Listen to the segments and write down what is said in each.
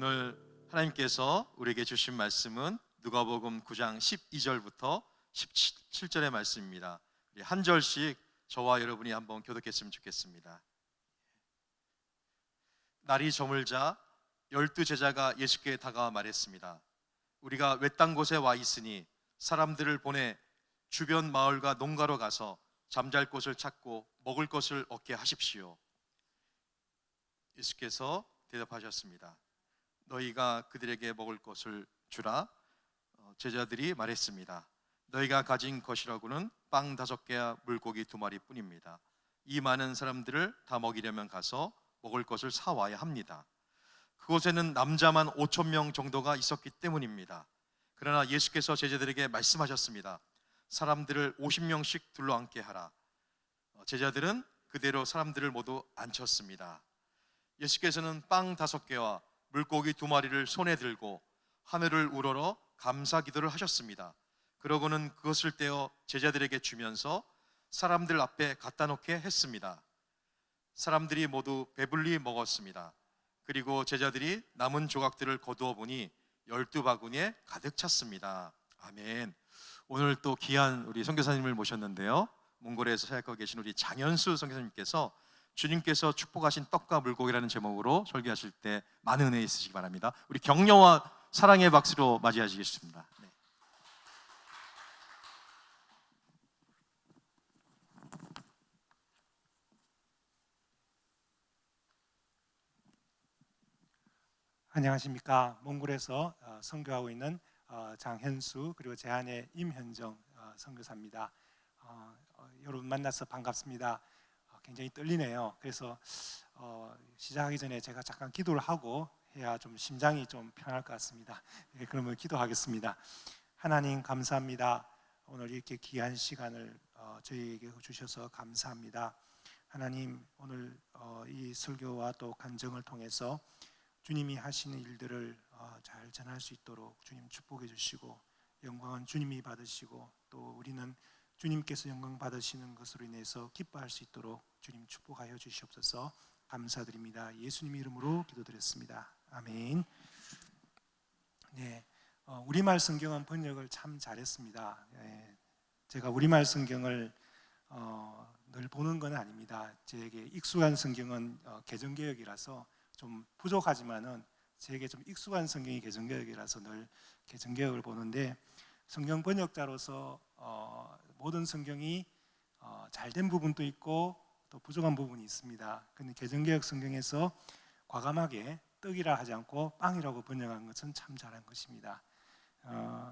오늘 하나님께서 우리에게 주신 말씀은 누가복음 9장 12절부터 17절의 말씀입니다. 우리 한 절씩 저와 여러분이 한번 교독했으면 좋겠습니다. 날이 저물자 12제자가 예수께 다가와 말했습니다. 우리가 외딴 곳에 와 있으니 사람들을 보내 주변 마을과 농가로 가서 잠잘 곳을 찾고 먹을 것을 얻게 하십시오. 예수께서 대답하셨습니다. 너희가 그들에게 먹을 것을 주라. 제자들이 말했습니다. 너희가 가진 것이라고는 빵 5개와 물고기 2마리 뿐입니다. 이 많은 사람들을 다 먹이려면 가서 먹을 것을 사와야 합니다. 그곳에는 남자만 5,000명 정도가 있었기 때문입니다. 그러나 예수께서 제자들에게 말씀하셨습니다. 사람들을 50명씩 둘러앉게 하라. 제자들은 그대로 사람들을 모두 앉혔습니다. 예수께서는 빵 5개와 물고기 2마리를 손에 들고 하늘을 우러러 감사 기도를 하셨습니다. 그러고는 그것을 떼어 제자들에게 주면서 사람들 앞에 갖다 놓게 했습니다. 사람들이 모두 배불리 먹었습니다. 그리고 제자들이 남은 조각들을 거두어 보니 12바구니에 가득 찼습니다. 아멘. 오늘 또 귀한 우리 선교사님을 모셨는데요, 몽골에서 사역하고 계신 우리 장현수 선교사님께서 주님께서 축복하신 떡과 물고기라는 제목으로 설교하실 때 많은 은혜 있으시기 바랍니다. 우리 격려와 사랑의 박수로 맞이하시겠습니다. 네. 안녕하십니까. 몽골에서 선교하고 있는 장현수, 그리고 제 아내 임현정 선교사입니다. 여러분 만나서 반갑습니다. 굉장히 떨리네요. 그래서 시작하기 전에 제가 잠깐 기도를 하고 해야 좀 심장이 좀 편할 것 같습니다. 네, 그러면 기도하겠습니다. 하나님 감사합니다. 오늘 이렇게 귀한 시간을 저희에게 주셔서 감사합니다. 하나님, 오늘 이 설교와 또 간증을 통해서 주님이 하시는 일들을 잘 전할 수 있도록 주님 축복해 주시고, 영광은 주님이 받으시고 또 우리는 주님께서 영광 받으시는 것으로 인해서 기뻐할 수 있도록 주님 축복하여 주시옵소서. 감사드립니다. 예수님 이름으로 기도드렸습니다. 아멘. 네, 우리말 성경은 번역을 참 잘했습니다. 제가 우리말 성경을 늘 보는 건 아닙니다. 제게 익숙한 성경은 개정개혁이라서 좀 부족하지만은 제게 좀 익숙한 성경이 개정개혁이라서 늘 개정개혁을 보는데, 성경 번역자로서 모든 성경이 잘된 부분도 있고 또 부족한 부분이 있습니다. 근데 개정개혁 성경에서 과감하게 떡이라 하지 않고 빵이라고 번역한 것은 참 잘한 것입니다.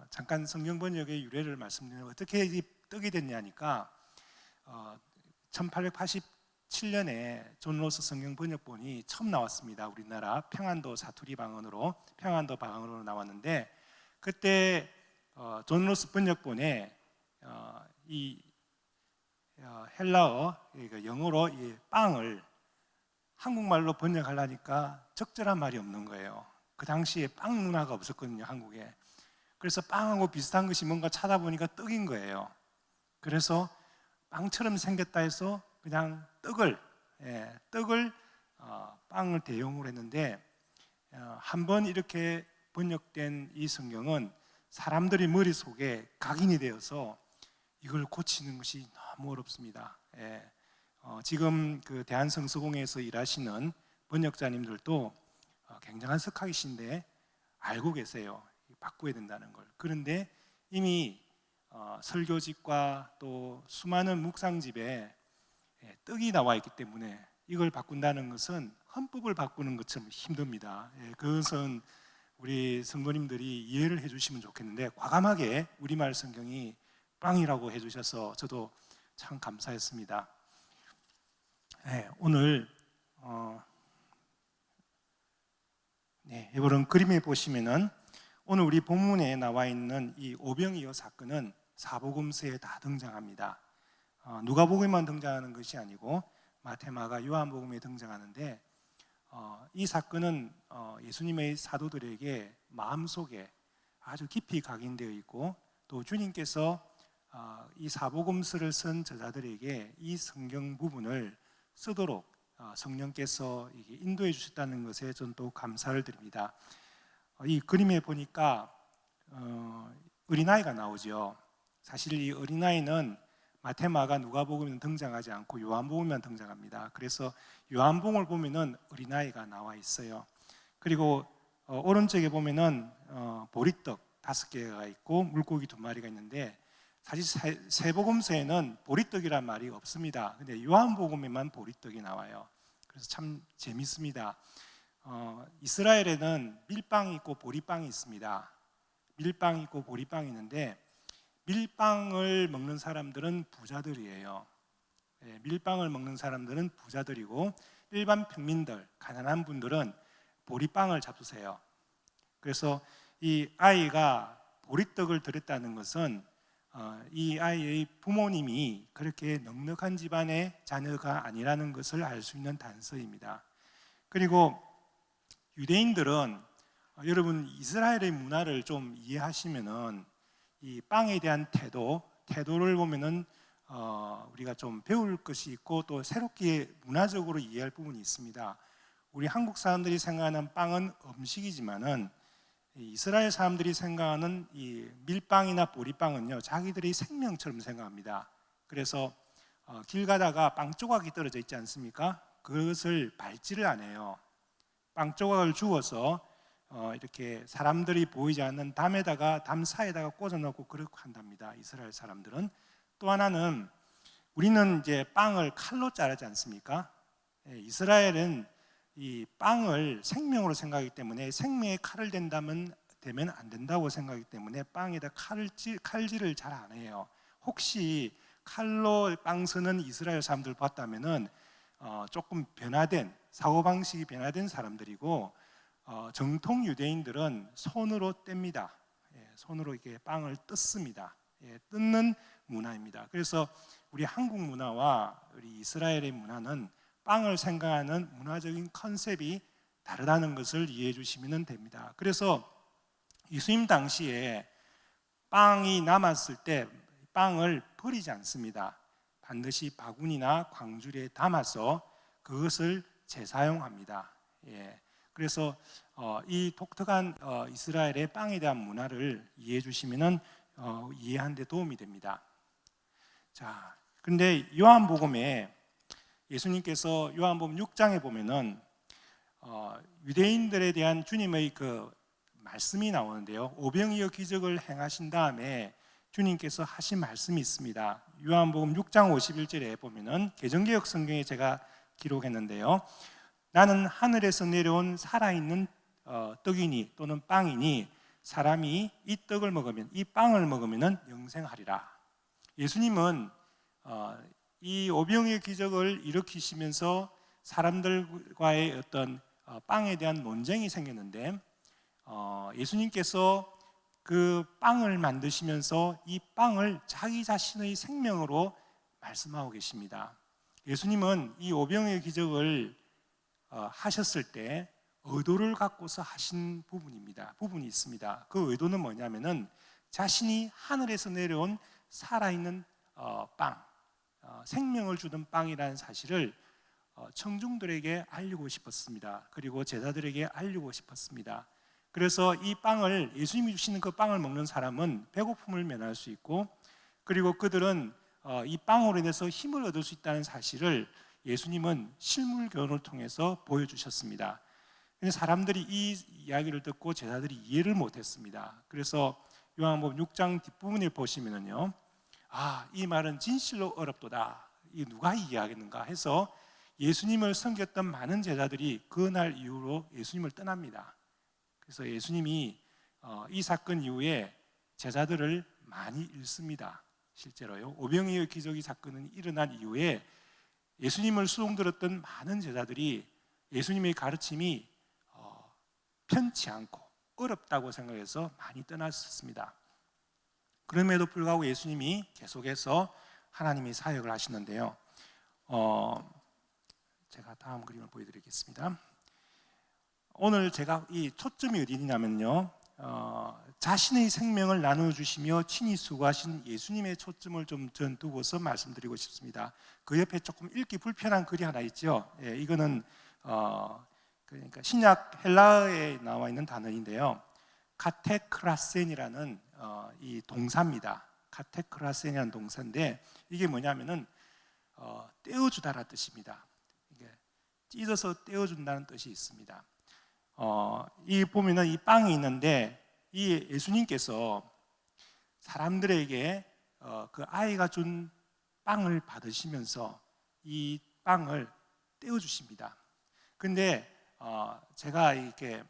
잠깐 성경 번역의 유래를 말씀드리면, 어떻게 이 떡이 됐냐니까 1887년에 존 로스 성경 번역본이 처음 나왔습니다. 우리나라 평안도 사투리 방언으로, 평안도 방언으로 나왔는데, 그때 존 로스 번역본에 이 헬라어, 영어로 이 빵을 한국말로 번역하려니까 적절한 말이 없는 거예요. 그 당시에 빵 문화가 없었거든요, 한국에. 그래서 빵하고 비슷한 것이 뭔가 찾아보니까 떡인 거예요. 그래서 빵처럼 생겼다 해서 그냥 떡을 빵을 대용으로 했는데, 한번 이렇게 번역된 이 성경은 사람들이 머릿속에 각인이 되어서 이걸 고치는 것이 너무 어렵습니다. 지금 그 대한성서공회에서 일하시는 번역자님들도 굉장한 석학이신데 알고 계세요. 바꿔야 된다는 걸. 그런데 이미 설교집과 또 수많은 묵상집에 떡이 나와 있기 때문에 이걸 바꾼다는 것은 헌법을 바꾸는 것처럼 힘듭니다. 그것은 우리 성도님들이 이해를 해주시면 좋겠는데, 과감하게 우리말 성경이 빵이라고 해주셔서 저도 참 감사했습니다. 오늘 이런 그림에 보시면은 오늘 우리 본문에 나와 있는 이 오병이어 사건은 사복음서에 다 등장합니다. 누가복음에만 등장하는 것이 아니고 마태, 마가, 요한복음에 등장하는데, 이 사건은 예수님의 사도들에게 마음속에 아주 깊이 각인되어 있고, 또 주님께서 이 사복음서를 쓴 저자들에게 이 성경 부분을 쓰도록 성령께서 이게 인도해 주셨다는 것에 저는 또 감사를 드립니다. 이 그림에 보니까 어린아이가 나오죠. 사실 이 어린아이는 마테마가 누가복음에는 등장하지 않고 요한복음에만 등장합니다. 그래서 요한복음을 보면은 어린아이가 나와 있어요. 그리고 오른쪽에 보면은 보리떡 5개가 있고 물고기 2마리가 있는데, 사실 세복음서에는 보리떡이란 말이 없습니다. 근데 요한복음에만 보리떡이 나와요. 그래서 참 재밌습니다. 이스라엘에는 밀빵이 있고 보리빵이 있습니다. 밀빵이 있고 보리빵이 있는데, 밀빵을 먹는 사람들은 부자들이에요. 밀빵을 먹는 사람들은 부자들이고, 일반 평민들, 가난한 분들은 보리빵을 잡수세요. 그래서 이 아이가 보리떡을 드렸다는 것은 이 아이의 부모님이 그렇게 넉넉한 집안의 자녀가 아니라는 것을 알 수 있는 단서입니다. 그리고 유대인들은 여러분 이스라엘의 문화를 좀 이해하시면은 이 빵에 대한 태도를 보면은 우리가 좀 배울 것이 있고 또 새롭게 문화적으로 이해할 부분이 있습니다. 우리 한국 사람들이 생각하는 빵은 음식이지만은 이스라엘 사람들이 생각하는 이 밀빵이나 보리빵은요, 자기들의 생명처럼 생각합니다. 그래서 길 가다가 빵 조각이 떨어져 있지 않습니까? 그것을 밟지를 않아요. 빵 조각을 주워서 이렇게 사람들이 보이지 않는 담 사이에다가 꽂아 놓고 그렇게 한답니다. 이스라엘 사람들은. 또 하나는, 우리는 이제 빵을 칼로 자르지 않습니까? 이스라엘은 이 빵을 생명으로 생각하기 때문에 생명의 칼을 대면 안 된다고 생각하기 때문에 빵에다 칼질을 잘 안 해요. 혹시 칼로 빵 쓰는 이스라엘 사람들 봤다면은 조금 사고방식이 변화된 사람들이고, 정통 유대인들은 손으로 뗍니다. 손으로 이렇게 빵을 뜯습니다. 뜯는 문화입니다. 그래서 우리 한국 문화와 우리 이스라엘의 문화는 빵을 생각하는 문화적인 컨셉이 다르다는 것을 이해해 주시면 됩니다. 그래서 예수님 당시에 빵이 남았을 때 빵을 버리지 않습니다. 반드시 바구니나 광주리에 담아서 그것을 재사용합니다. 그래서 이 독특한 이스라엘의 빵에 대한 문화를 이해해 주시면 이해하는 데 도움이 됩니다. 자, 근데 요한복음에 예수님께서 요한복음 6장에 보면은 유대인들에 대한 주님의 그 말씀이 나오는데요, 오병이어 기적을 행하신 다음에 주님께서 하신 말씀이 있습니다. 요한복음 6장 51절에 보면은 개정개혁 성경에 제가 기록했는데요, 나는 하늘에서 내려온 살아있는 떡이니 또는 빵이니 사람이 이 떡을 먹으면, 이 빵을 먹으면 영생하리라. 예수님은 이 오병이어 기적을 일으키시면서 사람들과의 어떤 빵에 대한 논쟁이 생겼는데, 예수님께서 그 빵을 만드시면서 이 빵을 자기 자신의 생명으로 말씀하고 계십니다. 예수님은 이 오병이어 기적을 하셨을 때 의도를 갖고서 하신 부분이 있습니다. 그 의도는 뭐냐면은 자신이 하늘에서 내려온 살아있는 빵, 생명을 주는 빵이라는 사실을 청중들에게 알리고 싶었습니다. 그리고 제자들에게 알리고 싶었습니다. 그래서 이 빵을, 예수님이 주시는 그 빵을 먹는 사람은 배고픔을 면할 수 있고, 그리고 그들은 이 빵으로 인해서 힘을 얻을 수 있다는 사실을 예수님은 실물 교훈을 통해서 보여주셨습니다. 근데 사람들이 이 이야기를 듣고 제자들이 이해를 못했습니다. 그래서 요한복음 6장 뒷부분을 보시면은요, 이 말은 진실로 어렵도다, 이 누가 이해하겠는가 해서 예수님을 섬겼던 많은 제자들이 그날 이후로 예수님을 떠납니다. 그래서 예수님이 이 사건 이후에 제자들을 많이 잃습니다. 실제로요, 오병이어 기적이 사건은 일어난 이후에 예수님을 수종들었던 많은 제자들이 예수님의 가르침이 편치 않고 어렵다고 생각해서 많이 떠났습니다. 그럼에도 불구하고 예수님이 계속해서 하나님의 사역을 하시는데요, 제가 다음 그림을 보여드리겠습니다. 오늘 제가 이 초점이 어디냐면요, 자신의 생명을 나눠주시며 친히 수고하신 예수님의 초점을 좀 전 두고서 말씀드리고 싶습니다. 그 옆에 조금 읽기 불편한 글이 하나 있죠. 예, 이거는 그러니까 신약 헬라어에 나와 있는 단어인데요. 카테크라센이라는 이 동사입니다. 카테크라센이라는 동사인데 이게 뭐냐면은 떼어주다라는 뜻입니다. 이게 찢어서 떼어준다는 뜻이 있습니다. 이 보면은 이 빵이 있는데 이 예수님께서 사람들에게 그 아이가 준 빵을 받으시면서 이 빵을 떼어주십니다. 근데 제가 이렇게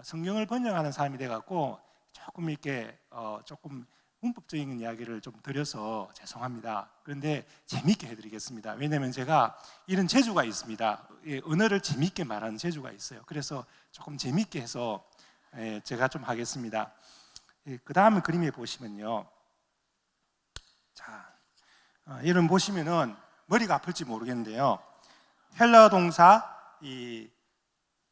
성경을 번역하는 사람이 돼갖고 조금 이렇게 조금 문법적인 이야기를 좀 드려서 죄송합니다. 그런데 재밌게 해드리겠습니다. 왜냐하면 제가 이런 재주가 있습니다. 언어를 재밌게 말하는 재주가 있어요. 그래서 조금 재밌게 해서 제가 좀 하겠습니다. 그 다음 그림에 보시면요, 자, 이런 보시면은 머리가 아플지 모르겠는데요, 헬라어 동사 이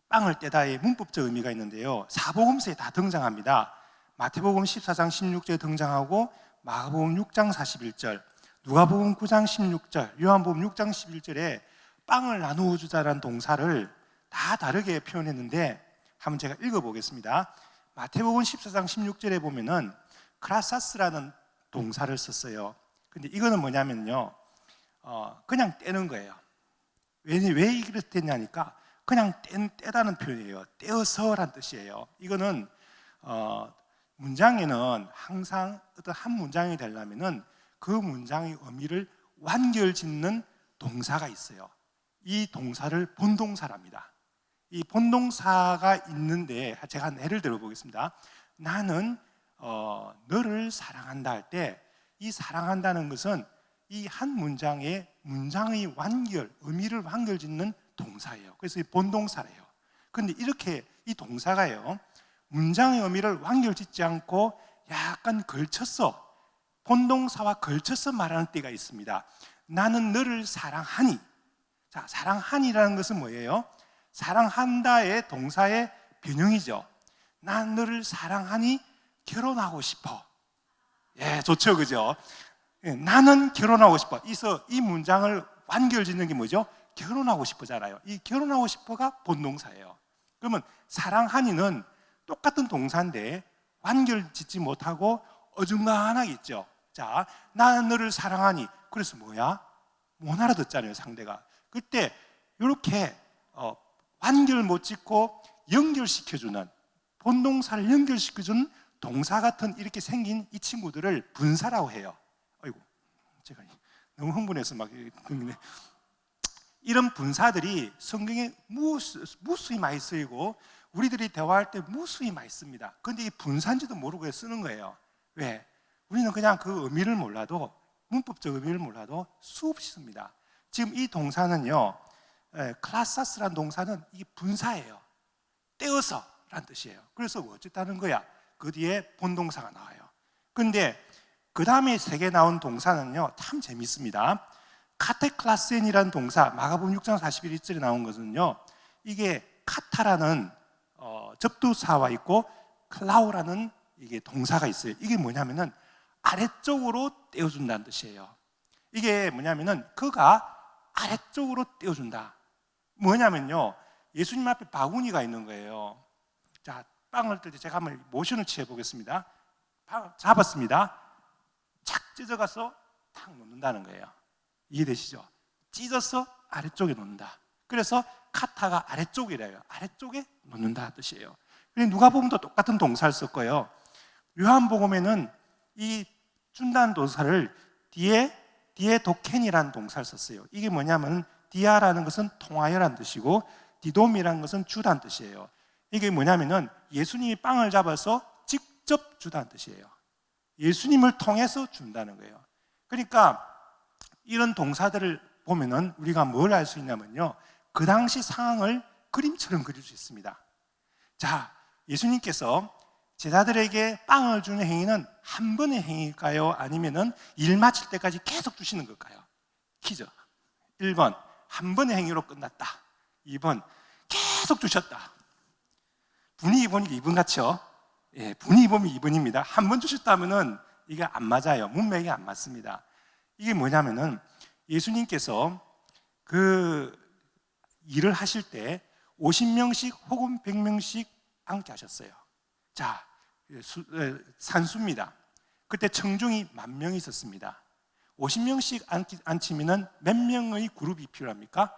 빵을 떼다의 문법적 의미가 있는데요, 사복음서에 다 등장합니다. 마태복음 14장 16절에 등장하고 마가복음 6장 41절, 누가복음 9장 16절, 요한복음 6장 11절에 빵을 나누어 주자라는 동사를 다 다르게 표현했는데 한번 제가 읽어보겠습니다. 마태복음 14장 16절에 보면은 크라사스라는 동사를 썼어요. 근데 이거는 뭐냐면요, 그냥 떼는 거예요. 왜 이랬냐니까 그냥 떼다는 표현이에요. 떼어서란 뜻이에요. 이거는 문장에는 항상 어떤 한 문장이 되려면은 그 문장의 의미를 완결짓는 동사가 있어요. 이 동사를 본동사랍니다. 이 본동사가 있는데 제가 한 예를 들어 보겠습니다. 나는 너를 사랑한다 할 때 이 사랑한다는 것은 이 한 문장의 완결, 의미를 완결짓는 동사예요. 그래서 이 본동사래요. 그런데 이렇게 이 동사가요, 문장의 의미를 완결짓지 않고 약간 걸쳐서, 본동사와 걸쳐서 말하는 때가 있습니다. 나는 너를 사랑하니. 자, 사랑하니라는 것은 뭐예요? 사랑한다의 동사의 변형이죠. 난 너를 사랑하니 결혼하고 싶어. 예, 좋죠, 그죠? 예, 나는 결혼하고 싶어. 이 문장을 완결짓는 게 뭐죠? 결혼하고 싶어잖아요. 이 결혼하고 싶어가 본동사예요. 그러면 사랑하니는 똑같은 동사인데 완결짓지 못하고 어중간하게 있죠. 자, 나는 너를 사랑하니. 그래서 뭐야? 못 알아듣잖아요, 상대가. 그때 이렇게 완결 못 짓고 연결시켜주는, 본동사를 연결시켜주는 동사 같은 이렇게 생긴 이 친구들을 분사라고 해요. 아이고, 제가 너무 흥분해서 막 이런 분사들이 성경에 무수히 많이 쓰이고 우리들이 대화할 때 무수히 많이 씁니다. 그런데 이 분사인지도 모르고 쓰는 거예요. 왜? 우리는 그냥 그 의미를 몰라도, 문법적 의미를 몰라도 수없이 씁니다. 지금 이 동사는요, 클라사스라는 동사는 이게 분사예요. 떼어서라는 뜻이에요. 그래서 어쨌다는 거야? 그 뒤에 본동사가 나와요. 그런데 그 다음에 세 개 나온 동사는요, 참 재밌습니다. 카테클라센이라는 동사, 마가복음 6장 41절에 나온 것은요, 이게 카타라는 접두사와 있고 클라우라는 이게 동사가 있어요. 이게 뭐냐면은 아래쪽으로 떼어준다는 뜻이에요. 이게 뭐냐면은 그가 아래쪽으로 떼어준다. 뭐냐면요, 예수님 앞에 바구니가 있는 거예요. 자, 빵을 뜰 때 제가 한번 모션을 취해 보겠습니다. 잡았습니다. 착 찢어가서 탁 놓는다는 거예요. 이해되시죠? 찢어서 아래쪽에 놓는다. 그래서 카타가 아래쪽이래요. 아래쪽에 놓는다 뜻이에요. 누가복음도 똑같은 동사를 썼고요. 요한복음에는 이 준다는 동사를 뒤에 도켄이라는 동사를 썼어요. 이게 뭐냐면 디아라는 것은 통하여라는 뜻이고 디돔이라는 것은 주다는 뜻이에요. 이게 뭐냐면은 예수님이 빵을 잡아서 직접 주다는 뜻이에요. 예수님을 통해서 준다는 거예요. 그러니까 이런 동사들을 보면은 우리가 뭘 알 수 있냐면요, 그 당시 상황을 그림처럼 그릴 수 있습니다. 자, 예수님께서 제자들에게 빵을 주는 행위는 한 번의 행위일까요? 아니면은 일 마칠 때까지 계속 주시는 걸까요? 퀴즈. 1번, 한 번의 행위로 끝났다. 2번, 계속 주셨다. 분위기 보니까 2번 같죠? 예, 분위 보면 2번입니다. 한 번 주셨다면은 이게 안 맞아요. 문맥이 안 맞습니다. 이게 뭐냐면은 예수님께서 그 일을 하실 때 50명씩 혹은 100명씩 앉게 하셨어요. 자, 산수입니다. 그때 청중이 10,000명이 있었습니다. 50명씩 앉히면은 몇 명의 그룹이 필요합니까?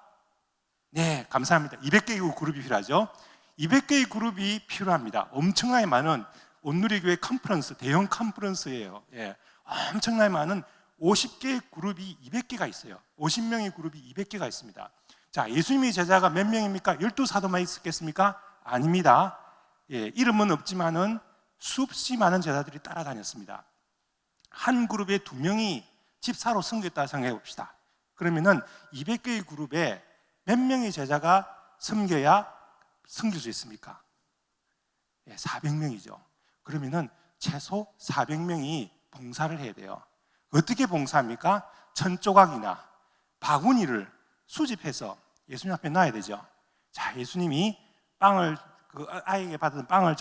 네, 감사합니다. 200개의 그룹이 필요하죠. 200개의 그룹이 필요합니다. 엄청나게 많은 온누리교회 컨퍼런스, 대형 컨퍼런스예요. 예, 엄청나게 많은 50개의 그룹이 200개가 있어요. 50명의 그룹이 200개가 있습니다. 자, 예수님의 제자가 몇 명입니까? 12사도만 있었겠습니까? 아닙니다. 예, 이름은 없지만은 수없이 많은 제자들이 따라다녔습니다. 한 그룹에 2명이 집사로 섬겼다 생각해 봅시다. 그러면은 200개의 그룹에 몇 명의 제자가 섬겨야 섬길 수 있습니까? 예, 400명이죠. 그러면은 최소 400명이 봉사를 해야 돼요. 어떻게 봉사합니까? 천조각이나 바구니를 수집해서 예수님 앞에 놔야 되죠. 자, 예수님이 빵을 그 아이에게 받은 빵을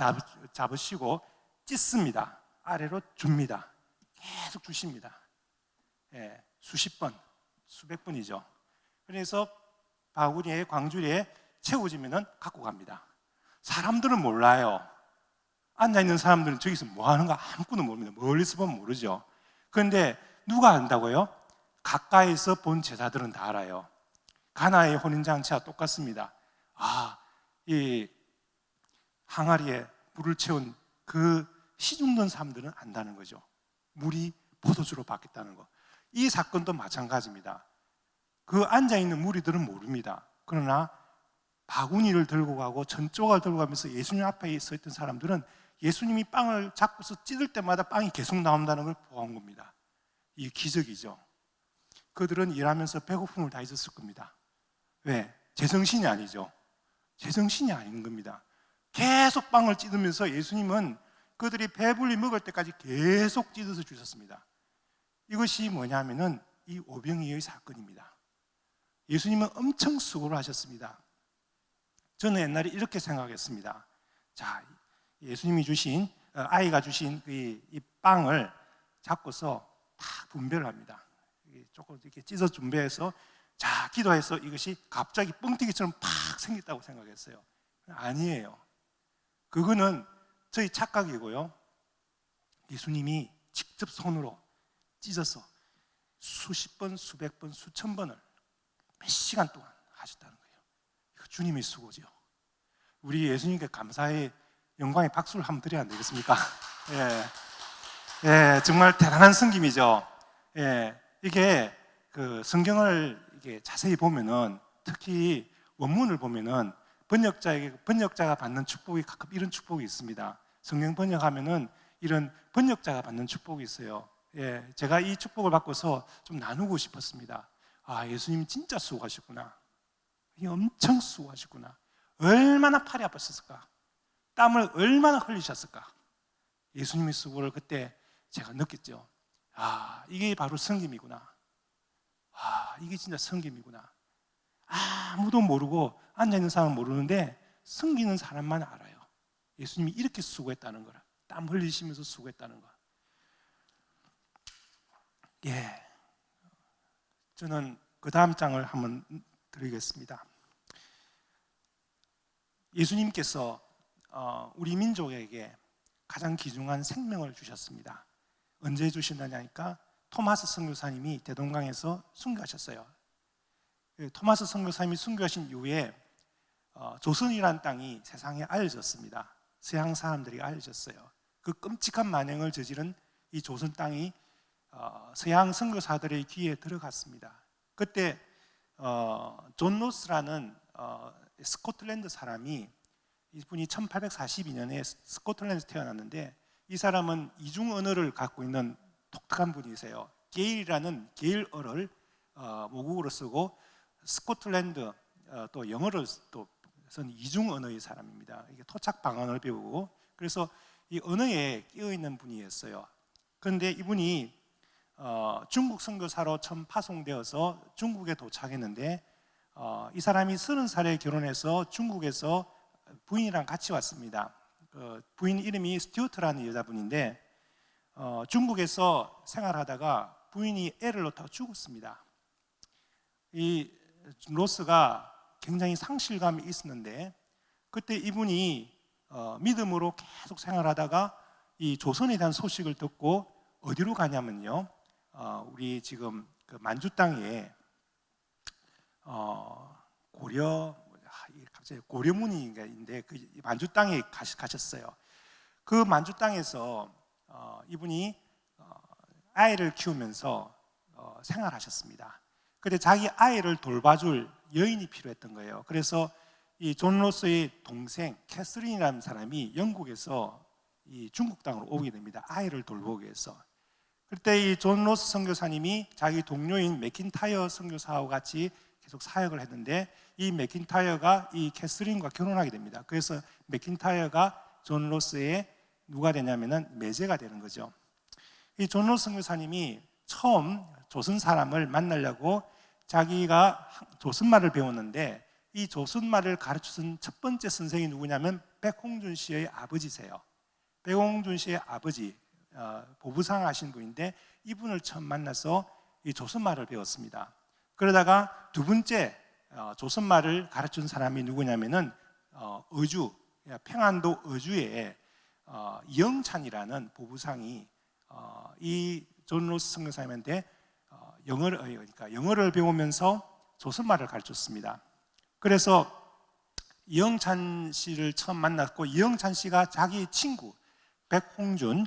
잡으시고 찢습니다. 아래로 줍니다. 계속 주십니다. 예, 수십 번, 수백 번이죠. 그래서 바구니에 광주리에 채워지면은 갖고 갑니다. 사람들은 몰라요. 앉아있는 사람들은 저기서 뭐 하는가 아무것도 모릅니다. 멀리서 보면 모르죠. 그런데 누가 안다고요? 가까이서 본 제자들은 다 알아요. 가나의 혼인잔치와 똑같습니다. 아, 이 항아리에 물을 채운 그 시중던 사람들은 안다는 거죠. 물이 포도주로 바뀌었다는 거. 이 사건도 마찬가지입니다. 그 앉아있는 무리들은 모릅니다. 그러나 바구니를 들고 가고 전조각을 들고 가면서 예수님 앞에 서 있던 사람들은 예수님이 빵을 잡고서 찢을 때마다 빵이 계속 나온다는 걸 보아온 겁니다. 이 기적이죠. 그들은 일하면서 배고픔을 다 잊었을 겁니다. 왜? 제정신이 아니죠. 제정신이 아닌 겁니다. 계속 빵을 찢으면서 예수님은 그들이 배불리 먹을 때까지 계속 찢어서 주셨습니다. 이것이 뭐냐면은 이 오병이어의 사건입니다. 예수님은 엄청 수고를 하셨습니다. 저는 옛날에 이렇게 생각했습니다. 자, 예수님이 주신 아이가 주신 이 빵을 잡고서 다 분별을 합니다. 조금 이렇게 찢어 준비해서 자, 기도해서 이것이 갑자기 뻥튀기처럼 팍 생겼다고 생각했어요. 아니에요. 그거는 저희 착각이고요. 예수님이 직접 손으로 찢어서 수십 번, 수백 번, 수천 번을 몇 시간 동안 하셨다는 거예요. 이거 주님의 수고죠. 우리 예수님께 감사의 영광의 박수를 한번 드려야 안 되겠습니까? 예, 예, 정말 대단한 섬김이죠. 예, 이게 그 성경을 이게 자세히 보면은 특히 원문을 보면은 번역자가 받는 축복이 가끔 이런 축복이 있습니다. 성경 번역하면은 이런 번역자가 받는 축복이 있어요. 예, 제가 이 축복을 받고서 좀 나누고 싶었습니다. 아, 예수님 진짜 수고하셨구나. 엄청 수고하셨구나. 얼마나 팔이 아팠을까? 땀을 얼마나 흘리셨을까? 예수님의 수고를 그때 제가 느꼈죠. 아, 이게 바로 성김이구나. 아, 이게 진짜 성김이구나. 아무도 모르고 앉아있는 사람은 모르는데 섬기는 사람만 알아요. 예수님이 이렇게 수고했다는 거라. 땀 흘리시면서 수고했다는 거. 예, 저는 그 다음 장을 한번 드리겠습니다. 예수님께서 우리 민족에게 가장 귀중한 생명을 주셨습니다. 언제 주신다냐니까 토마스 선교사님이 대동강에서 순교하셨어요. 토마스 선교사님이 순교하신 이후에 조선이라는 땅이 세상에 알려졌습니다. 서양 사람들이 알려졌어요. 그 끔찍한 만행을 저지른 이 조선 땅이 서양 선교사들의 귀에 들어갔습니다. 그때 존 로스라는 스코틀랜드 사람이, 이분이 1842년에 스코틀랜드에서 태어났는데 이 사람은 이중 언어를 갖고 있는 독특한 분이세요. 게일이라는 게일어를 모국어로 쓰고 스코틀랜드 또 영어를 또 쓴 이중 언어의 사람입니다. 이게 토착 방언을 배우고 그래서 이 언어에 끼어 있는 분이었어요. 그런데 이분이 중국 선교사로 처음 파송되어서 중국에 도착했는데 이 사람이 30살에 결혼해서 중국에서 부인이랑 같이 왔습니다. 부인 이름이 스튜어트라는 여자분인데 중국에서 생활하다가 부인이 애를 놓다가 죽었습니다. 이 로스가 굉장히 상실감이 있었는데 그때 이분이 믿음으로 계속 생활하다가 이 조선에 대한 소식을 듣고 어디로 가냐면요, 우리 지금 그 만주 땅에 갑자기 고려문인가인데 그 만주 땅에 가셨어요. 그 만주 땅에서 이분이 아이를 키우면서 생활하셨습니다. 근데 자기 아이를 돌봐줄 여인이 필요했던 거예요. 그래서 이 존 로스의 동생 캐서린이라는 사람이 영국에서 이 중국 땅으로 오게 됩니다. 아이를 돌보기 위해서. 그때 이 존 로스 선교사님이 자기 동료인 맥킨타이어 선교사와 같이 계속 사역을 했는데 이 맥킨타이어가 이 캐서린과 결혼하게 됩니다. 그래서 맥킨타이어가 존 로스의 누가 되냐면은 매제가 되는 거죠. 이 존 로스 선교사님이 처음 조선 사람을 만나려고 자기가 조선말을 배웠는데 이 조선말을 가르쳐준 첫 번째 선생이 누구냐면 백홍준 씨의 아버지세요. 백홍준 씨의 아버지, 보부상 하신 분인데 이분을 처음 만나서 이 조선말을 배웠습니다. 그러다가 두 번째 조선말을 가르쳐준 사람이 누구냐면은 어주, 평안도 어주에 이영찬이라는 보부상이 이 존 로스 선교사님한테 영어를 배우면서 조선말을 가르쳤습니다. 그래서 이영찬 씨를 처음 만났고 이영찬 씨가 자기 친구 백홍준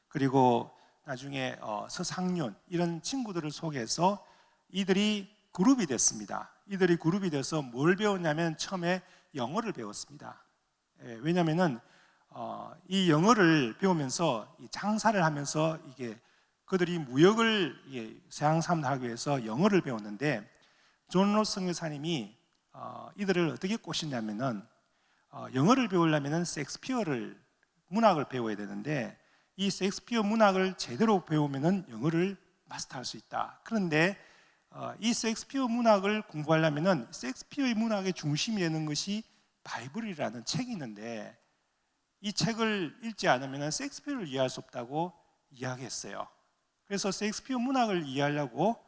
그리고 나중에 서상윤 이런 친구들을 소개해서 이들이 그룹이 됐습니다. 이들이 그룹이 돼서 뭘 배웠냐면 처음에 영어를 배웠습니다. 왜냐하면은 이 영어를 배우면서 이 장사를 하면서 이게 그들이 무역을 서양 사람들 하기 위해서 영어를 배웠는데 존 로스 선교사님이 이들을 어떻게 꼬시냐면은 영어를 배우려면은 셰익스피어를 문학을 배워야 되는데 이 셰익스피어 문학을 제대로 배우면은 영어를 마스터할 수 있다. 그런데 이 셰익스피어 문학을 공부하려면은 셰익스피어의 문학의 중심이 되는 것이 바이블이라는 책이 있는데 이 책을 읽지 않으면은 셰익스피어를 이해할 수 없다고 이야기했어요. 그래서 셰익스피어 문학을 이해하려고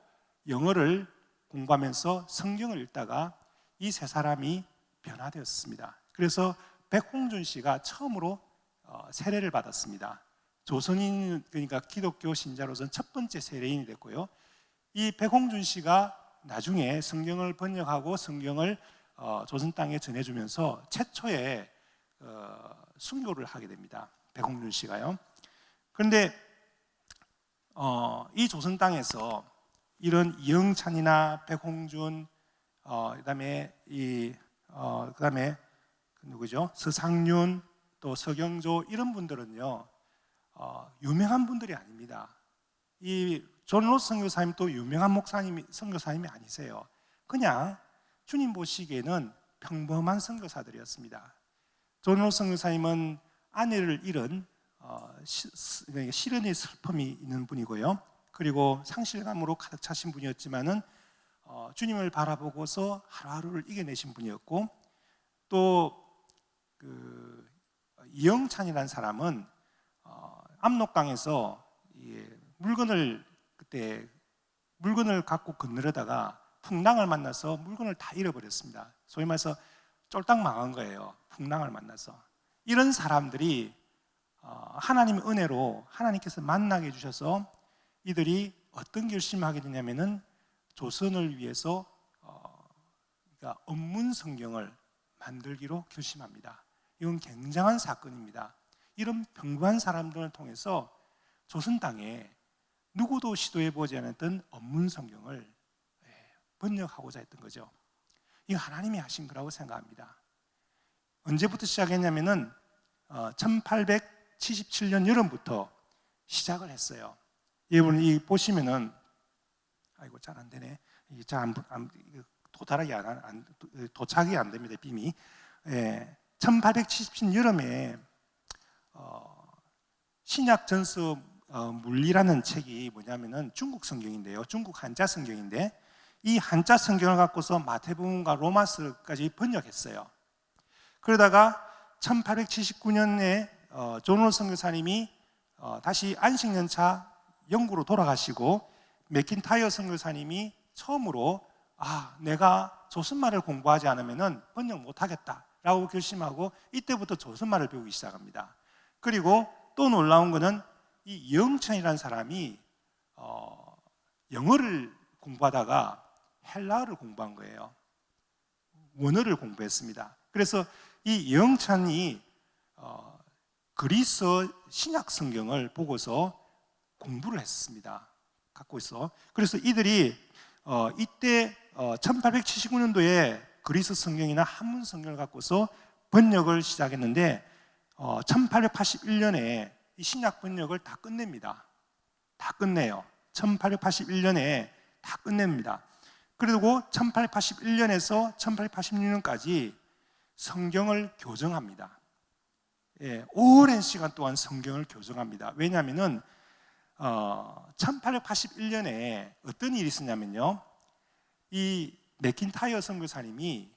영어를 공부하면서 성경을 읽다가 이 세 사람이 변화되었습니다. 그래서 백홍준 씨가 처음으로 세례를 받았습니다. 조선인, 그러니까 기독교 신자로서는 첫 번째 세례인이 됐고요. 이 백홍준 씨가 나중에 성경을 번역하고 성경을 조선 땅에 전해주면서 최초의 순교를 하게 됩니다. 백홍준 씨가요. 그런데 이 조선 땅에서 이런 이영찬이나 백홍준, 그다음에 그다음에 누구죠? 서상윤 또 서경조 이런 분들은요 유명한 분들이 아닙니다. 이 존 로스 선교사님도 유명한 선교사님이 아니세요. 그냥 주님 보시기에는 평범한 선교사들이었습니다. 존 로스 선교사님은 아내를 잃은 시련의 슬픔이 있는 분이고요. 그리고 상실감으로 가득 차신 분이었지만은 주님을 바라보고서 하루하루를 이겨내신 분이었고 또 그 이영찬이라는 사람은 압록강에서 물건을 갖고 건너려다가 풍랑을 만나서 물건을 다 잃어버렸습니다. 소위 말해서 쫄딱 망한 거예요. 풍랑을 만나서. 이런 사람들이 하나님의 은혜로 하나님께서 만나게 해주셔서 이들이 어떤 결심을 하게 되냐면은 조선을 위해서 그러니까 언문 성경을 만들기로 결심합니다. 이건 굉장한 사건입니다. 이런 평범한 사람들을 통해서 조선 땅에 누구도 시도해보지 않았던 언문 성경을 번역하고자 했던 거죠. 이거 하나님이 하신 거라고 생각합니다. 언제부터 시작했냐면은 1877년 여름부터 시작을 했어요. 여러분 보시면은 아이고 잘 안 되네. 이게 잘 도착이 안 됩니다. 빔이. 1877년 여름에 신약 전서 물리라는 책이 뭐냐면은 중국 성경인데요. 중국 한자 성경인데 이 한자 성경을 갖고서 마태복음과 로마서까지 번역했어요. 그러다가 1879년에 존 홀 선교사님이 다시 안식년차 영구로 돌아가시고 맥킨타이어 선교사님이 처음으로 내가 조선말을 공부하지 않으면 번역 못하겠다라고 결심하고 이때부터 조선말을 배우기 시작합니다. 그리고 또 놀라운 것은 이 영천이라는 사람이 영어를 공부하다가 헬라어를 공부한 거예요. 원어를 공부했습니다. 그래서 이 영찬이 그리스 신약 성경을 보고서 공부를 했습니다. 갖고 있어. 그래서 이들이 이때 1879년도에 그리스 성경이나 한문 성경을 갖고서 번역을 시작했는데 1881년에 이 신약 번역을 다 끝냅니다. 다 끝내요. 1881년에 다 끝냅니다. 그리고 1881년에서 1886년까지 성경을 교정합니다. 오랜 시간 동안 성경을 교정합니다. 왜냐하면 1881년에 어떤 일이 있었냐면요, 이 맥킨타이어 선교사님이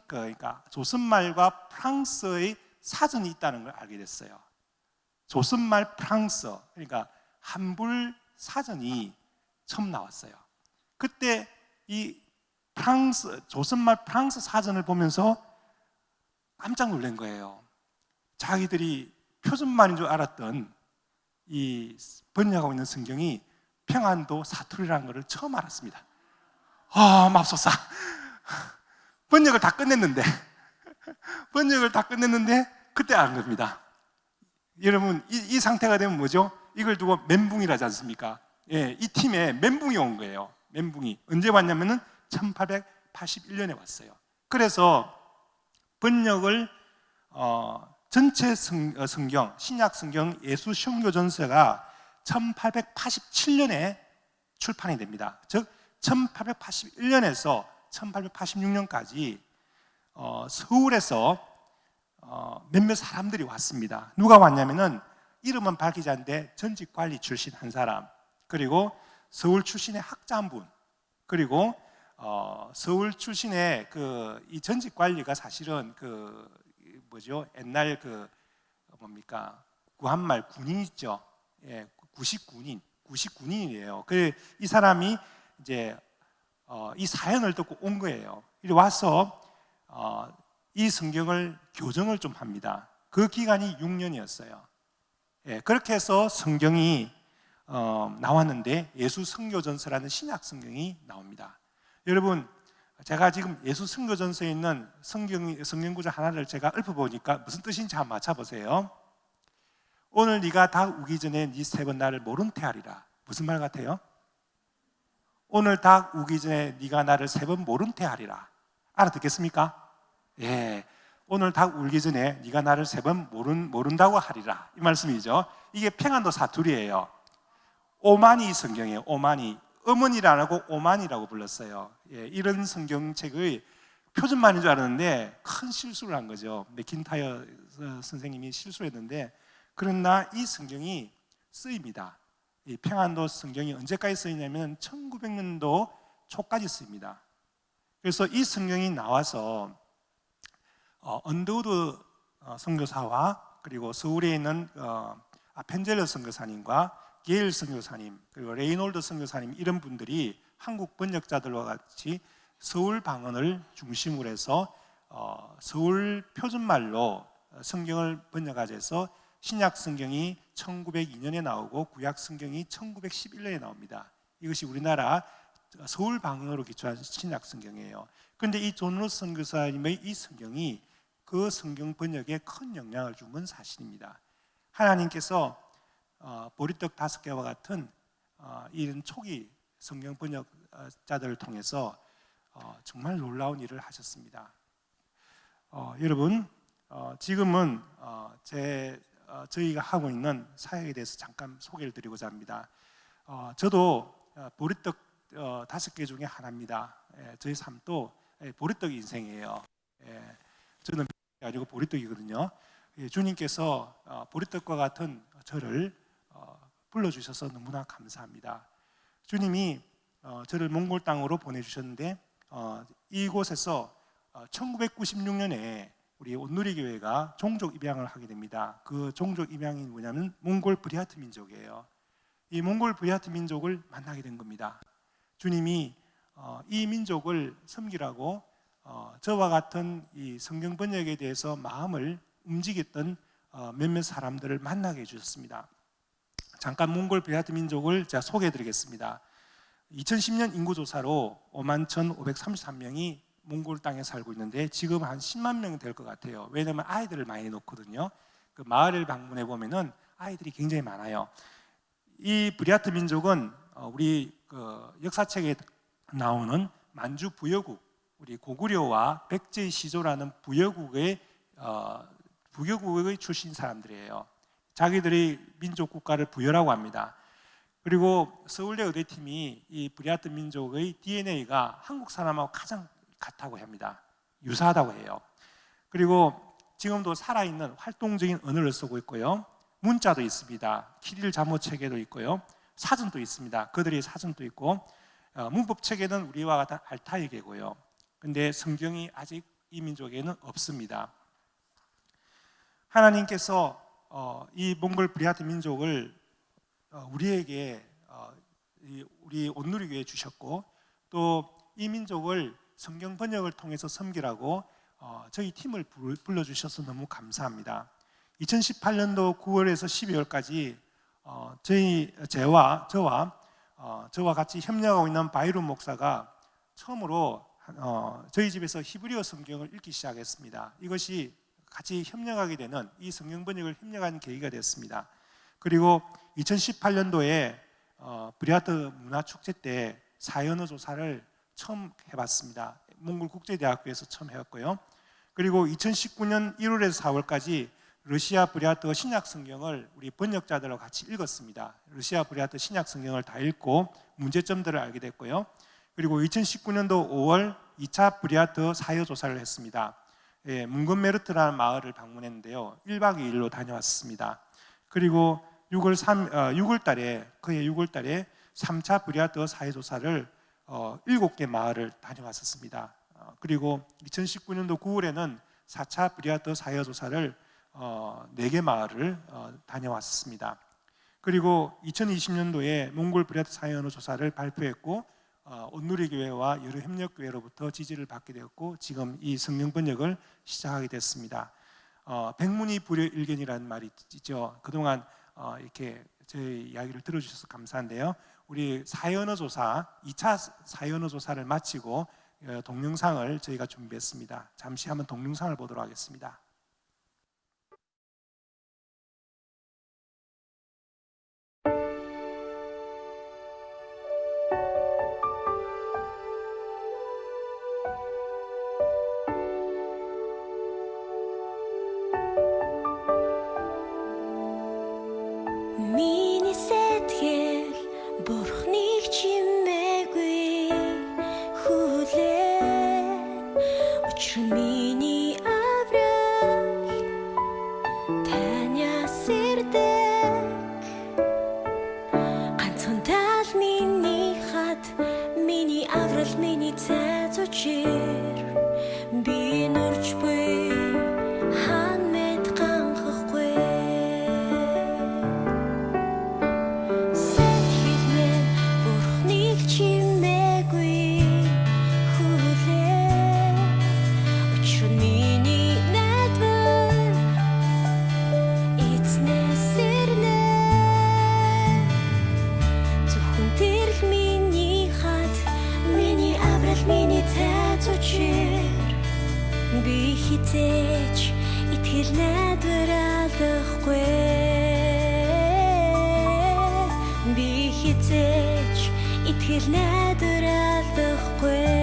그러니까 조선말과 프랑스의 사전이 있다는 걸 알게 됐어요. 조선말 프랑스, 그러니까 한불 사전이 처음 나왔어요. 그때 이 조선말 프랑스 사전을 보면서 깜짝 놀란 거예요. 자기들이 표준말인 줄 알았던 이 번역하고 있는 성경이 평안도 사투리라는 것을 처음 알았습니다. 맙소사. 번역을 다 끝냈는데 그때 안 겁니다. 여러분, 이 상태가 되면 뭐죠? 이걸 두고 멘붕이라지 않습니까? 이 팀에 멘붕이 온 거예요. 멘붕이. 언제 왔냐면은 1881년에 왔어요. 그래서 번역을 전체 성경, 신약 성경 예수 선교전서가 1887년에 출판이 됩니다. 즉 1881년에서 1886년까지 서울에서 몇몇 사람들이 왔습니다. 누가 왔냐면은 이름은 밝히지 않는데 전직관리 출신 한 사람, 그리고 서울 출신의 학자 한 분, 그리고 서울 출신의 이 전직관리가 사실은 옛날 구한말 군인 있죠. 구식군인이에요. 이 사람이 이제 이 사연을 듣고 온 거예요. 이리 와서 이 성경을 교정을 좀 합니다. 그 기간이 6년이었어요. 그렇게 해서 성경이 나왔는데 예수 선교전서라는 신약 성경이 나옵니다. 여러분, 제가 지금 예수 선교전서에 있는 성경 구절 하나를 제가 읊어보니까 무슨 뜻인지 한번 맞춰보세요. 오늘 네가 닭 우기 전에 네 세 번 나를 모른 태 하리라. 무슨 말 같아요? 오늘 닭 우기 전에 네가 나를 세 번 모른 태 하리라. 알아듣겠습니까? 오늘 닭 울기 전에 네가 나를 세 번 모른다고 하리라. 이 말씀이죠. 이게 평안도 사투리예요. 오마니 성경이에요. 오마니. 어머니를 안 하고 오만이라고 불렀어요. 이런 성경책의 표준말인 줄 알았는데 큰 실수를 한 거죠. 맥킨타이어 선생님이 실수를 했는데, 그러나 이 성경이 쓰입니다. 이 평안도 성경이 언제까지 쓰이냐면 1900년도 초까지 쓰입니다. 그래서 이 성경이 나와서 언더우드 선교사와 그리고 서울에 있는 아펜젤러 선교사님과 게일 선교사님, 그리고 레이놀드 선교사님, 이런 분들이 한국 번역자들과 같이 서울 방언을 중심으로 해서 서울 표준말로 성경을 번역하자 해서 신약 성경이 1902년에 나오고 구약 성경이 1911년에 나옵니다. 이것이 우리나라 서울 방언으로 기초한 신약 성경이에요. 그런데 이 존 홀 선교사님의 이 성경이 그 성경 번역에 큰 영향을 준 건 사실입니다. 하나님께서 보리떡 5개와 같은 이런 초기 성경 번역자들을 통해서 정말 놀라운 일을 하셨습니다. 여러분, 지금은 저희가 하고 있는 사역에 대해서 잠깐 소개를 드리고자 합니다. 저도 보리떡 5개 중에 하나입니다. 저희 삶도 보리떡 인생이에요. 저는 아니고 보리떡이거든요. 주님께서 보리떡과 같은 저를 불러주셔서 너무나 감사합니다. 주님이 저를 몽골 땅으로 보내주셨는데 이곳에서 1996년에 우리 온누리교회가 종족 입양을 하게 됩니다. 그 종족 입양이 뭐냐면 몽골 브리하트 민족이에요. 이 몽골 브리하트 민족을 만나게 된 겁니다. 주님이 이 민족을 섬기라고 저와 같은 이 성경 번역에 대해서 마음을 움직였던 몇몇 사람들을 만나게 해주셨습니다. 잠깐 몽골 브리하트 민족을 제가 소개해드리겠습니다. 2010년 인구조사로 51,533명이 몽골 땅에 살고 있는데 지금 한 10만 명 될 것 같아요. 왜냐하면 아이들을 많이 놓거든요. 그 마을을 방문해 보면은 아이들이 굉장히 많아요. 이 브리하트 민족은 우리 그 역사책에 나오는 만주 부여국, 우리 고구려와 백제 시조라는 부여국의 출신 사람들이에요. 자기들이 민족 국가를 부여라고 합니다. 그리고 서울대 의대팀이 이 브리하트 민족의 DNA가 한국 사람하고 가장 같다고 합니다. 유사하다고 해요. 그리고 지금도 살아있는 활동적인 언어를 쓰고 있고요. 문자도 있습니다. 키릴 자모 체계도 있고요. 사전도 있습니다. 그들의 사전도 있고 문법 체계는 우리와 같은 알타이계고요. 근데 성경이 아직 이 민족에는 없습니다. 하나님께서 이 몽골 브리하트 민족을 우리에게 우리 온누리교회에 주셨고 또 이 민족을 성경 번역을 통해서 섬기라고 저희 팀을 불러주셔서 너무 감사합니다. 2018년도 9월에서 12월까지 저와 같이 협력하고 있는 바이룬 목사가 처음으로 저희 집에서 히브리어 성경을 읽기 시작했습니다. 이것이 같이 협력하게 되는 이 성경 번역을 협력하는 계기가 됐습니다. 그리고 2018년도에 브리하트 문화축제 때 사연어 조사를 처음 해봤습니다. 몽골 국제대학교에서 처음 해왔고요. 그리고 2019년 1월에서 4월까지 러시아 브리하트 신약 성경을 우리 번역자들과 같이 읽었습니다. 러시아 브리하트 신약 성경을 다 읽고 문제점들을 알게 됐고요. 그리고 2019년도 5월 2차 브리하트 사여 조사를 했습니다. 뭉건메르트라는 마을을 방문했는데요. 1박 2일로 다녀왔습니다. 그리고 6월 달에 3차 브리하트 사여 조사를 7개 마을을 다녀왔었습니다. 그리고 2019년도 9월에는 4차 브리하트 사여 조사를 4개 마을을 다녀왔습니다. 그리고 2020년도에 몽골 브리하트 사여 조사를 발표했고 온누리교회와 여러 협력교회로부터 지지를 받게 되었고 지금 이 성경 번역을 시작하게 됐습니다. 백문이 불여일견이라는 말이 있죠. 그동안 이렇게 저희 이야기를 들어주셔서 감사한데요. 우리 사연어 조사 2차 사연어 조사를 마치고 동영상을 저희가 준비했습니다. 잠시 한번 동영상을 보도록 하겠습니다. Миний сэтгэл бурхныг чимээгүй хүлээн учир нь миний аврал танаас ирдэг ганцхан тал миний хад миний аврал миний цайз учир би нурч буй хан мэд ганхахгүй би хитэж итгэл найдвар алдахгүй би хитэж итгэл найдвар алдахгүй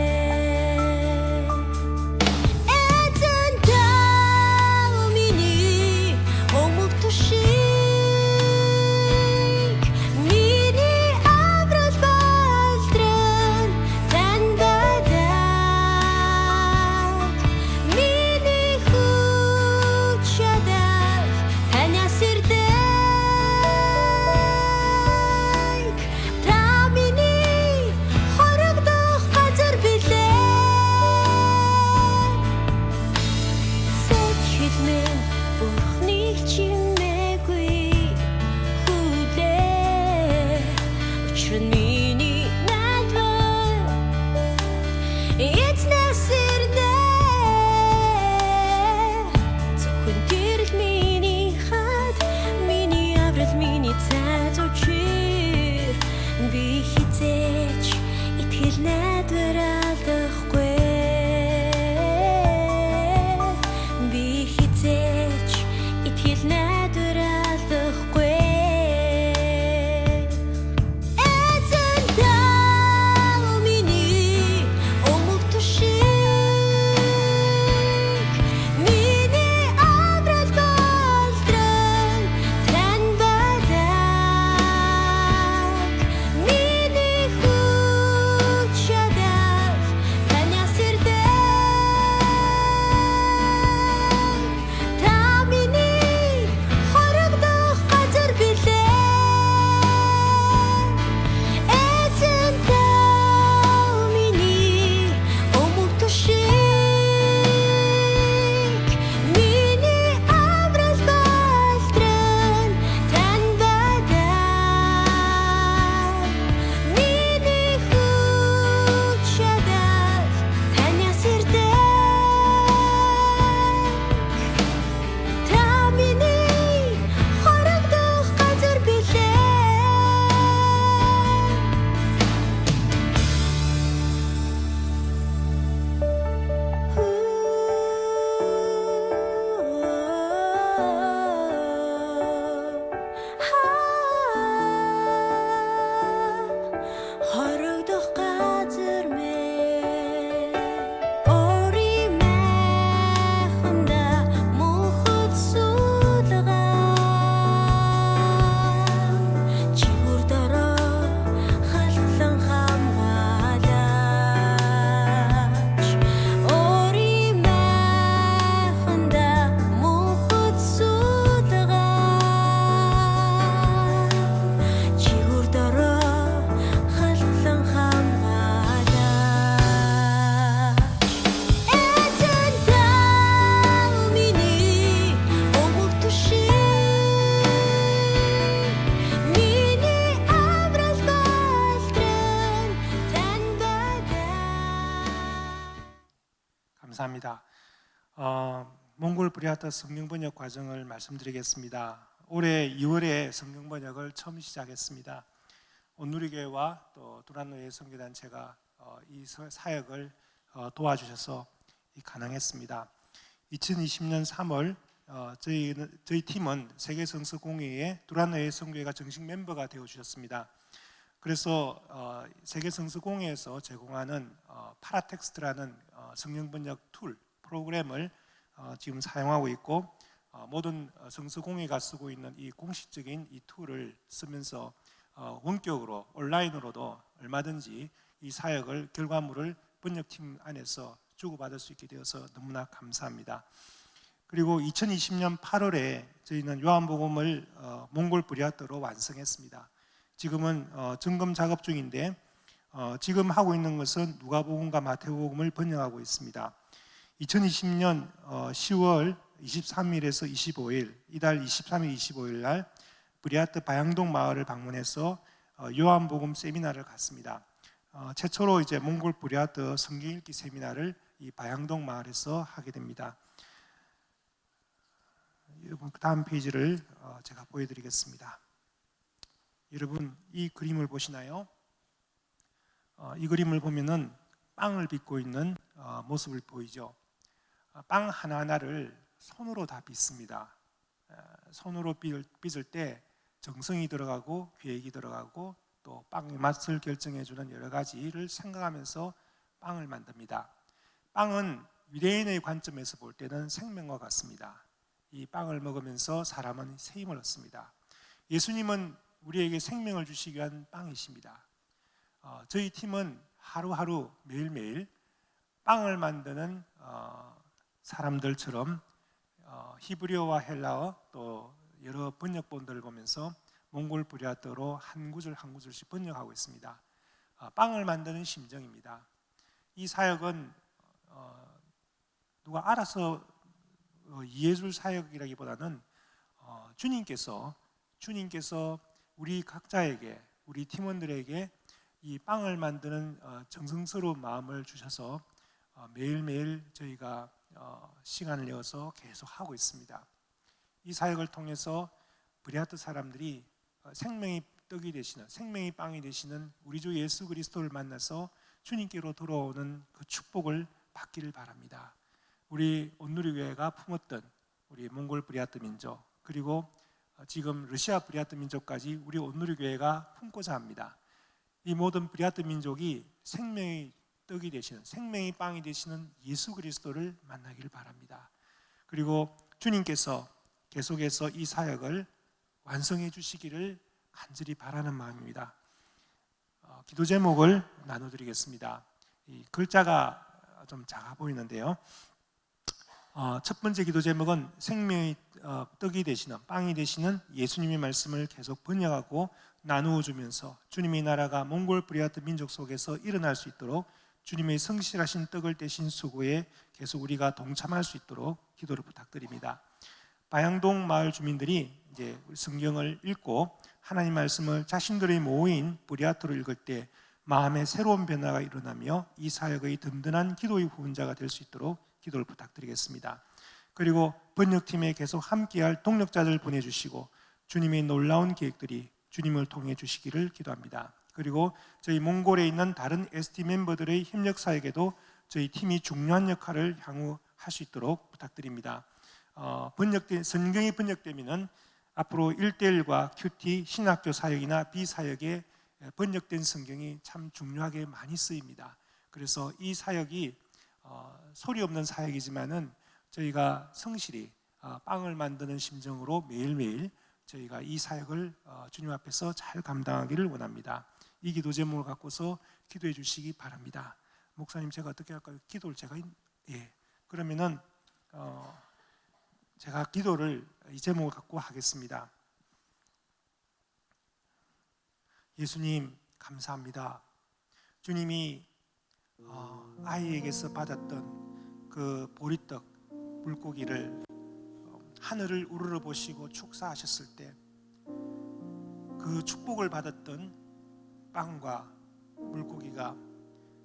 Бурхныг чимээгүй хүлээ. Учир нь миний найдвар эзнээс ирнэ. Зөвхөн тэр л миний хад, миний аврал, миний цайз учир. Би хизээч итгэл найдвар алдахгүй. Би хизээч итгэл найдвар алдахгүй. Эзэн даа миний өмг тушиг, миний аврал болдрон тань байдаг. Миний хүч чадал таньяас ирдэг. Та миний хорогдох газар билээ. Эзэн даа миний өмг тушиг, миний аврал болдрон тань байдаг. Миний хүч чадал таньяас ирдэг. Та миний хорогдох газар билээ. Хорогдох газар мэ ори майханда мөнхөд суулгаа. Чихүр дороо халтлан хамгаалаач. Ори майханда мөнхөд суулгаа. Чихүр дороо халтлан хамгаалаач. Эзэн даа миний өмг тушиг, миний аврал болдрон тань байдаг. 감사합니다. 몽골 브리아트 성경 번역 과정을 말씀드리겠습니다. 올해 2월에 성경 번역을 처음 시작했습니다. 온누리교회와 또 두란노예 선교단체가 이 사역을 도와주셔서 가능했습니다. 2020년 3월 저희 팀은 세계성서공회에 두란노예 선교회가 정식 멤버가 되어 주셨습니다. 그래서 세계성서공회에서 제공하는 파라텍스트라는 성경 번역 툴 프로그램을 지금 사용하고 있고, 모든 성서공회가 쓰고 있는 이 공식적인 이 툴을 쓰면서 원격으로 온라인으로도 얼마든지 이 사역을 결과물을 번역팀 안에서 주고받을 수 있게 되어서 너무나 감사합니다. 그리고 2020년 8월에 저희는 요한복음을 몽골 브리아트로 완성했습니다. 지금은 점검 작업 중인데 지금 하고 있는 것은 누가복음과 마태복음을 번역하고 있습니다. 2020년 10월 23일에서 25일, 이달 23일, 25일 날 브리아트 바양동 마을을 방문해서 요한복음 세미나를 갔습니다. 최초로 이제 몽골 브리아트 성경 읽기 세미나를 이 바양동 마을에서 하게 됩니다. 여러분, 그 다음 페이지를 제가 보여드리겠습니다. 여러분, 이 그림을 보시나요? 이 그림을 보면은 빵을 빚고 있는 모습을 보이죠. 빵 하나하나를 손으로 다 빚습니다. 손으로 빚을 때 정성이 들어가고 계획이 들어가고 또 빵의 맛을 결정해주는 여러 가지를 생각하면서 빵을 만듭니다. 빵은 유대인의 관점에서 볼 때는 생명과 같습니다. 이 빵을 먹으면서 사람은 새 힘을 얻습니다. 예수님은 우리에게 생명을 주시기 위한 빵이십니다. 저희 팀은 하루하루 매일매일 빵을 만드는 사람들처럼 히브리어와 헬라어 또 여러 번역본들을 보면서 몽골 브리아트로 한 구절 한 구절씩 번역하고 있습니다. 빵을 만드는 심정입니다. 이 사역은 누가 알아서 이해줄 사역이라기보다는 주님께서 우리 각자에게, 우리 팀원들에게 이 빵을 만드는 정성스러운 마음을 주셔서 매일매일 저희가 시간을 내어서 계속 하고 있습니다. 이 사역을 통해서 브레아트 사람들이 생명의 떡이 되시는, 생명의 빵이 되시는 우리 주 예수 그리스도를 만나서 주님께로 돌아오는 그 축복을 받기를 바랍니다. 우리 온누리교회가 품었던 우리 몽골 브레아트 민족, 그리고 지금 러시아 브레아트 민족까지 우리 온누리교회가 품고자 합니다. 이 모든 브레아트 민족이 생명의 떡이 되시는, 생명의 빵이 되시는 예수 그리스도를 만나기를 바랍니다. 그리고 주님께서 계속해서 이 사역을 완성해 주시기를 간절히 바라는 마음입니다. 기도 제목을 나눠드리겠습니다. 이 글자가 좀 작아 보이는데요. 첫 번째 기도 제목은 생명의 떡이 되시는, 빵이 되시는 예수님의 말씀을 계속 번역하고 나누어 주면서 주님의 나라가 몽골 브레아트 민족 속에서 일어날 수 있도록 주님의 성실하신 떡을 떼신 수고에 계속 우리가 동참할 수 있도록 기도를 부탁드립니다. 바양동 마을 주민들이 이제 성경을 읽고 하나님 말씀을 자신들의 모인 브레아트로 읽을 때 마음의 새로운 변화가 일어나며 이 사역의 든든한 기도의 후원자가 될 수 있도록 기도를 부탁드리겠습니다. 그리고 번역팀에 계속 함께할 동력자들 보내주시고 주님의 놀라운 계획들이 주님을 통해 주시기를 기도합니다. 그리고 저희 몽골에 있는 다른 ST 멤버들의 협력 사역에도 저희 팀이 중요한 역할을 향후 할 수 있도록 부탁드립니다. 성경이 번역되면은 앞으로 1:1과 큐티, 신학교 사역이나 비사역에 번역된 성경이 참 중요하게 많이 쓰입니다. 그래서 이 사역이 소리 없는 사역이지만은 저희가 성실히 빵을 만드는 심정으로 매일매일 저희가 이 사역을 주님 앞에서 잘 감당하기를 원합니다. 이 기도 제목을 갖고서 기도해 주시기 바랍니다. 목사님, 제가 어떻게 할까요? 기도를 제가 그러면은 제가 기도를 이 제목을 갖고 하겠습니다. 예수님 감사합니다. 주님이 아이에게서 받았던 그 보리떡 물고기를 하늘을 우러러 보시고 축사하셨을 때 그 축복을 받았던 빵과 물고기가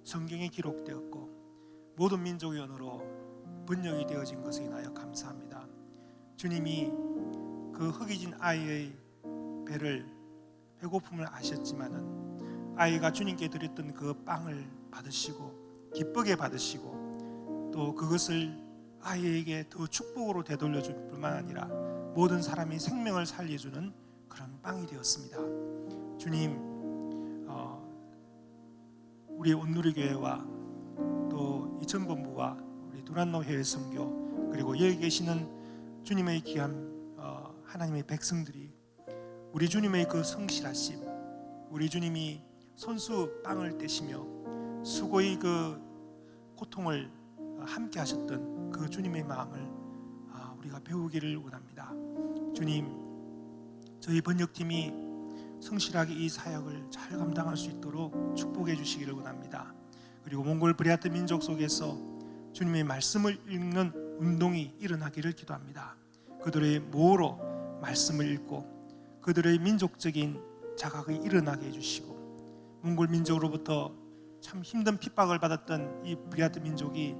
성경에 기록되었고 모든 민족의 언어로 번역이 되어진 것에 인하여 감사합니다. 주님이 그 흑이진 아이의 배고픔을 아셨지만은 아이가 주님께 드렸던 그 빵을 받으시고 기쁘게 받으시고 또 그것을 아이에게 더 축복으로 되돌려 줄 뿐만 아니라 모든 사람이 생명을 살려주는 그런 빵이 되었습니다. 주님, 우리 온누리교회와 또 이천본부와 우리 두란노 해외 선교 그리고 여기 계시는 주님의 귀한 하나님의 백성들이 우리 주님의 그 성실하심, 우리 주님이 손수 빵을 떼시며 수고의 그 고통을 함께 하셨던 그 주님의 마음을 우리가 배우기를 원합니다. 주님, 저희 번역팀이 성실하게 이 사역을 잘 감당할 수 있도록 축복해 주시기를 원합니다. 그리고 몽골 브레아트 민족 속에서 주님의 말씀을 읽는 운동이 일어나기를 기도합니다. 그들의 모어로 말씀을 읽고 그들의 민족적인 자각이 일어나게 해주시고 몽골 민족으로부터 참 힘든 핍박을 받았던 이 브레아트 민족이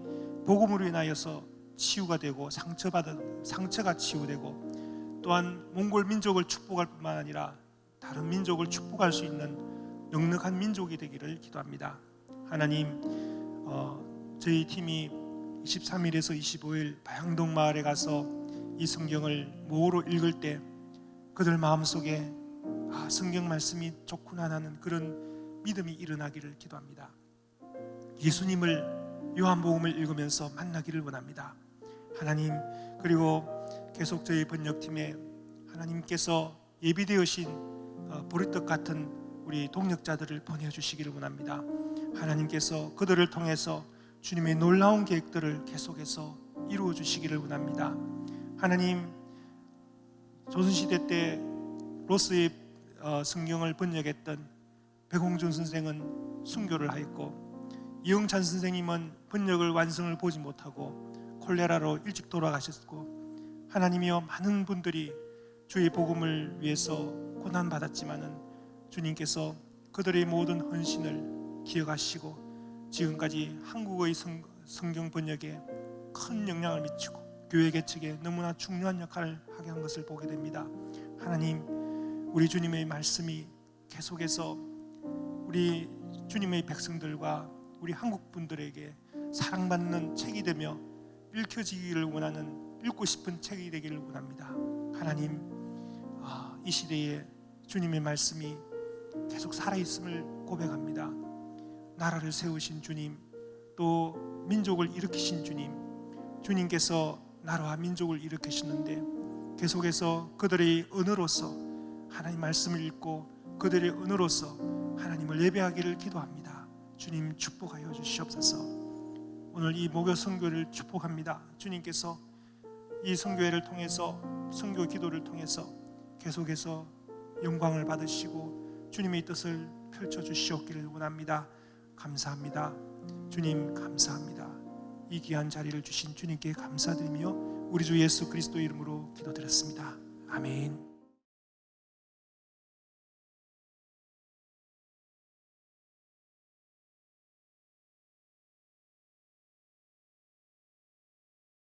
복음으로 인하여서 치유가 되고 상처가 치유되고 또한 몽골 민족을 축복할 뿐만 아니라 다른 민족을 축복할 수 있는 넉넉한 민족이 되기를 기도합니다. 하나님, 저희 팀이 23일에서 25일 바양동 마을에 가서 이 성경을 모어로 읽을 때 그들 마음속에 성경 말씀이 좋구나 하는 그런 믿음이 일어나기를 기도합니다. 예수님을 요한복음을 읽으면서 만나기를 원합니다. 하나님, 그리고 계속 저희 번역팀에 하나님께서 예비되으신 보리떡 같은 우리 동력자들을 보내주시기를 원합니다. 하나님께서 그들을 통해서 주님의 놀라운 계획들을 계속해서 이루어 주시기를 원합니다. 하나님, 조선시대 때 로스의 성경을 번역했던 백홍준 선생은 순교를 하였고 이영찬 선생님은 번역을 완성을 보지 못하고 콜레라로 일찍 돌아가셨고 하나님이여, 많은 분들이 주의 복음을 위해서 고난받았지만은 주님께서 그들의 모든 헌신을 기억하시고 지금까지 한국어의 성경 번역에 큰 영향을 미치고 교회 개척에 너무나 중요한 역할을 하게 한 것을 보게 됩니다. 하나님, 우리 주님의 말씀이 계속해서 우리 주님의 백성들과 우리 한국 분들에게 사랑받는 책이 되며 읽혀지기를 원하는, 읽고 싶은 책이 되기를 원합니다. 하나님, 이 시대에 주님의 말씀이 계속 살아있음을 고백합니다. 나라를 세우신 주님, 또 민족을 일으키신 주님, 주님께서 나라와 민족을 일으키시는데 계속해서 그들의 언어로서 하나님 말씀을 읽고 그들의 언어로서 하나님을 예배하기를 기도합니다. 주님, 축복하여 주시옵소서. 오늘 이 목요 선교를 축복합니다. 주님께서 이 선교회를 통해서, 선교 기도를 통해서 계속해서 영광을 받으시고 주님의 뜻을 펼쳐 주시옵기를 원합니다. 감사합니다. 주님, 감사합니다. 이 귀한 자리를 주신 주님께 감사드리며 우리 주 예수 그리스도 이름으로 기도드렸습니다. 아멘.